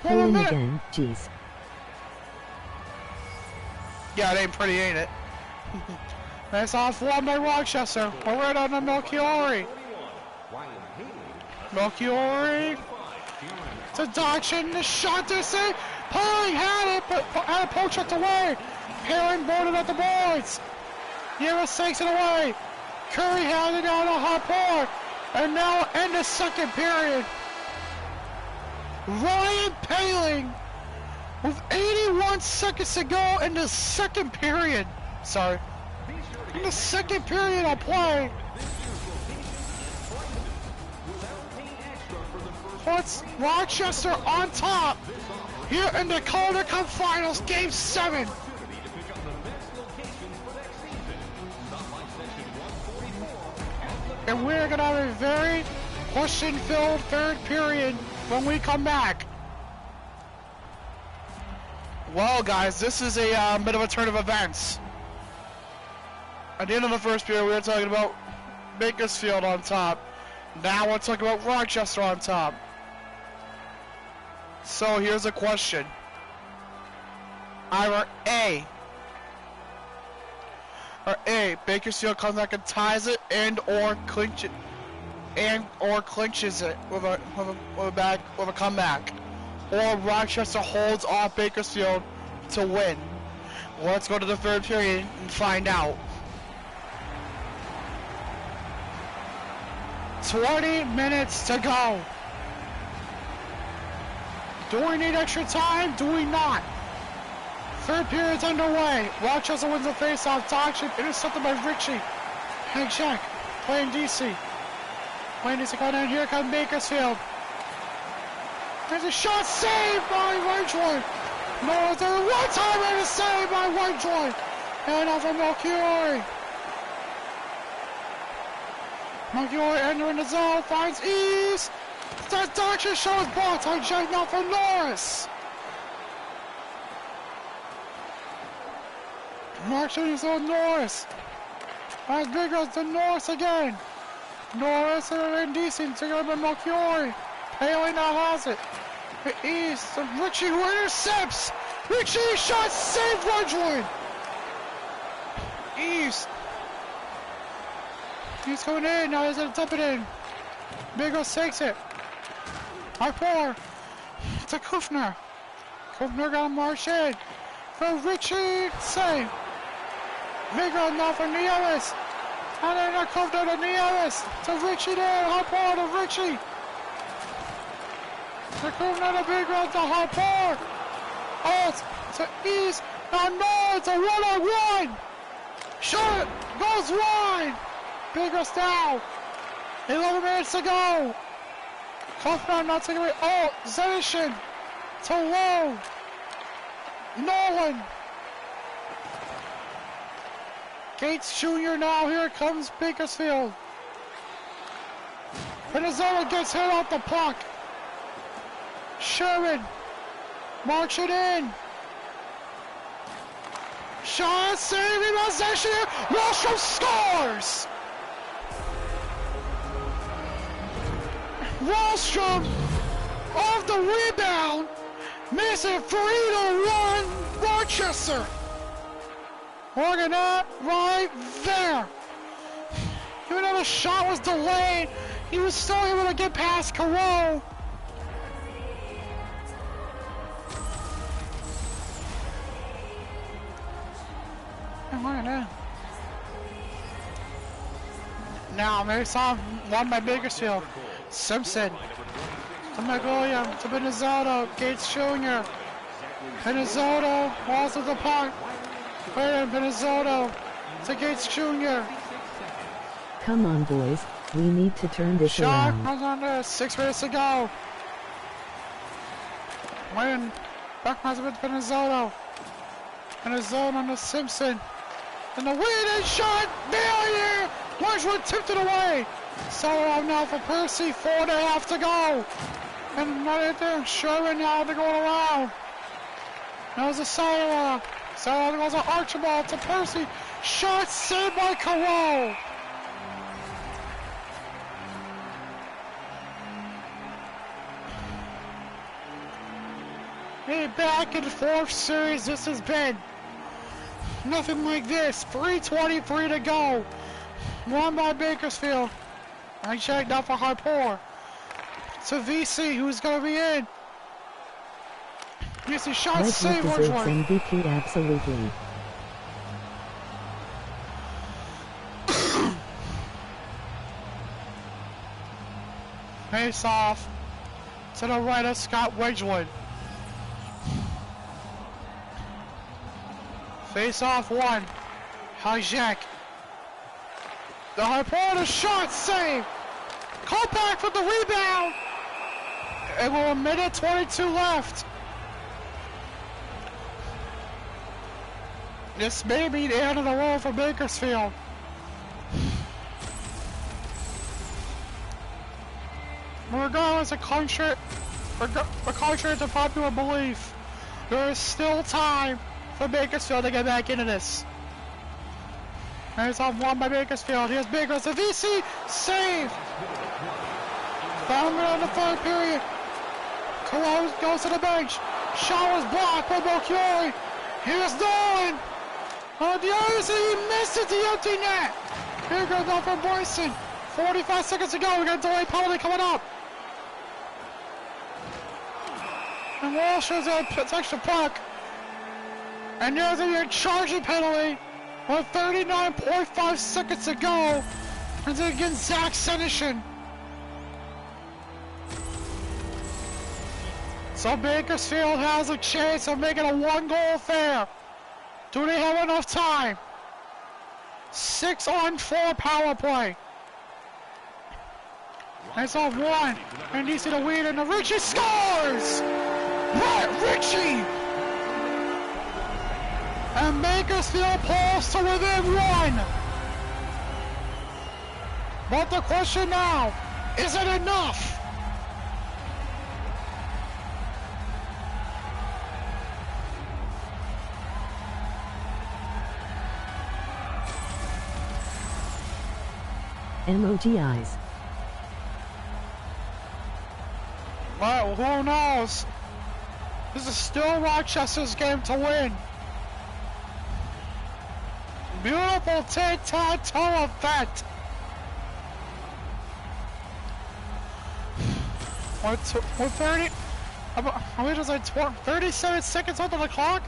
Paling again, jeez. Yeah, it ain't pretty, ain't it? Nice off one by Rochester. Right on to Melchiori. Melchiori to Dodson. The shot to save. Paling had it, but had a poke shot away. Paling boarded at the boards. Yeris takes it away. Curry had it on a hot pour. And now end the second period. Ryan Paling with 81 seconds to go in the second period. Sorry. In the second period of play. Puts Rochester on top here in the Calder Cup Finals, Game 7. And we're going to have a very question-filled third period when we come back. Well, guys, this is a bit of a turn of events. At the end of the first period, we were talking about Bakersfield on top. Now we're talking about Rochester on top. So here's a question. Either A, Bakersfield comes back and ties it and/or clinches it with a comeback, or Rochester holds off Bakersfield to win. Let's go to the third period and find out. 20 minutes to go. Do we need extra time? Do we not? Third period's underway. Rochester wins the faceoff. Dodson intercepted by Ritchie. Hank Shack playing DC. Playing DC going down. Here comes Bakersfield. There's a shot saved by Ridgewood. No, there one time and a save by Ridgewood. And over Melchiori. Melchiori entering the zone, finds ease. That Dodger shows blocked on Jake now for Norris. Marching is on Norris. As big as the Norris again. Norris are indecent together by Melchiori. Paley now has it. East, Richie who intercepts. Richie shot saved Ridgewood. East. He's coming in, now he's gonna dump it in. Bigos takes it. High four to Kufner. Kufner got to march in. For Richie, save. Vigor now for Nieves. And then a Kufner to Nieves. To Richie there, high four to Richie. To Kufner to Vigor to high four. Oh, to East. And no, it's a one-on-one. Shot goes wide. Vigor's down. 11 minutes to go. Kufner not taking away. Oh, Zenishin to Lowe. Nolan. Gates Jr. now. Here comes Bakersfield. Venezuela gets hit off the puck. Sherman marching in. Shot saving possession. Wallstrom scores. Wallstrom off the rebound, missing 3-1 Rochester. Look at that right there. Even though the shot was delayed, he was still able to get past Caro. And look at that. Now, Mason won by Bakersfield. Simpson to Magnolia, to Benizzato, Gates Jr. Benizzato walls of the puck. And Benizzato to Gates Jr. Come on, boys. We need to turn this Shot around. comes on there. 6 minutes to go. Win. Back comes with Benizzato. Benizzato on to Simpson. And the winning shot. Failure. Wedgwood tipped it away. Solo now for Percy, 4.5 to go. And right there, Sherman now to go around. That was a solo. Solo goes to Archibald to Percy. Shot saved by Caro. A back and forth series this has been. Nothing like this. 3:23 to go. Won by Bakersfield. I checked out for Harpour. To VC, who's going to be in. VC shot save. Deserves MVP, absolutely. Face off to the right of Scott Wedgwood. Face off one. Hijack. The Harpour shot save. Kopak for the rebound. And we're a minute 22 left. This may be the end of the road for Bakersfield. Regardless of contrary to popular belief, there is still time for Bakersfield to get back into this. There's on one by Bakersfield. Here's Biggers. The VC save. 5 minutes in the third period. Cologne goes to the bench. Shot was blocked by Melchiori. Here's Nolan. On the other side, he missed it, the empty net. Here goes off for Boyson. 45 seconds to go. We got a delay penalty coming up. And Walsh has a extra puck. And there's a charging penalty with 39.5 seconds to go. And then again, Zach Senishin. So Bakersfield has a chance of making a 1-goal affair. Do they have enough time? 6-on-4 power play. It's off one. And you see the lead, and the Richie scores! Right, Richie! And Bakersfield pulls to within one. But the question now, is it enough? Emojis. Well, who knows? This is still Rochester's game to win. Beautiful tic-tac-toe effect. 130? How many does I 37 seconds on the clock?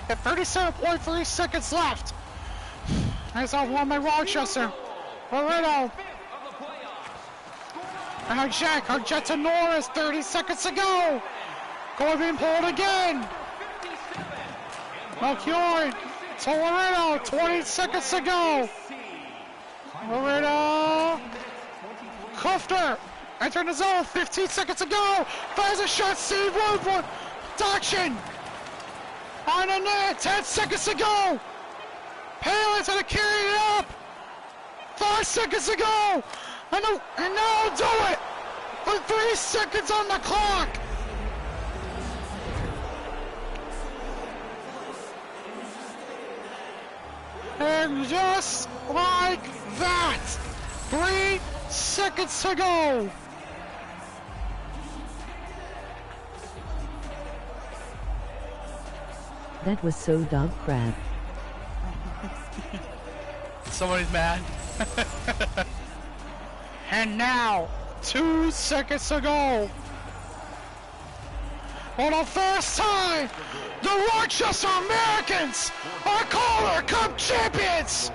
Yeah, 37.3 seconds left. Nice off one by Rochester. Loretto. And Jet to Norris, 30 seconds to go. Going being pulled again. Melchior to Loretto, 20 seconds to go. Loretto. Kufter, entering the zone, 15 seconds to go. Fires a shot, Steve Woodward. Action. On the net, 10 seconds to go. Palin's gonna carry it up. 5 seconds to go. And now do it. With 3 seconds on the clock. And just like that, 3 seconds to go. That was so dog crap. Somebody's mad. And now, 2 seconds to go. For the first time, the Rochester Americans are Calder Cup champions.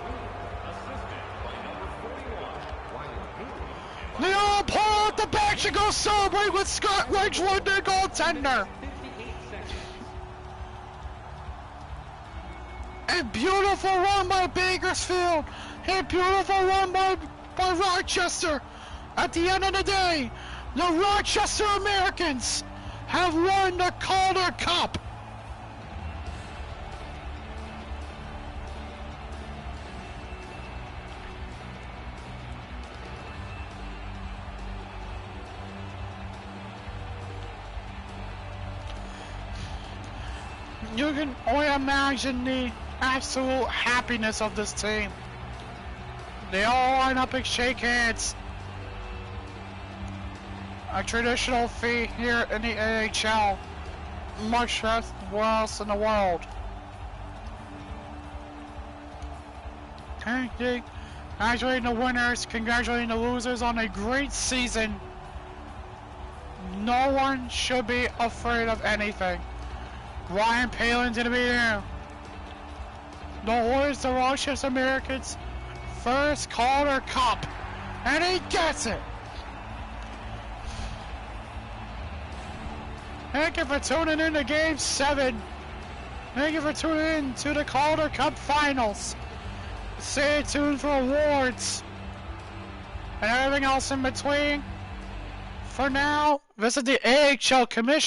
They all pull out the bench and go celebrate with Scott Ridgewood, their goaltender. A beautiful run by Bakersfield. A beautiful run by Rochester. At the end of the day, the Rochester Americans have won the Calder Cup. You can only imagine the absolute happiness of this team. They all line up and shake hands. A traditional feat here in the AHL, much less else in the world. Congratulating the winners, congratulating the losers on a great season. No one should be afraid of anything. Ryan Palin's gonna be there. The Warriors, the Rochester Americans, first Calder Cup, and he gets it. Thank you for tuning in to Game 7. Thank you for tuning in to the Calder Cup Finals. Stay tuned for awards and everything else in between. For now, visit the AHL Commission.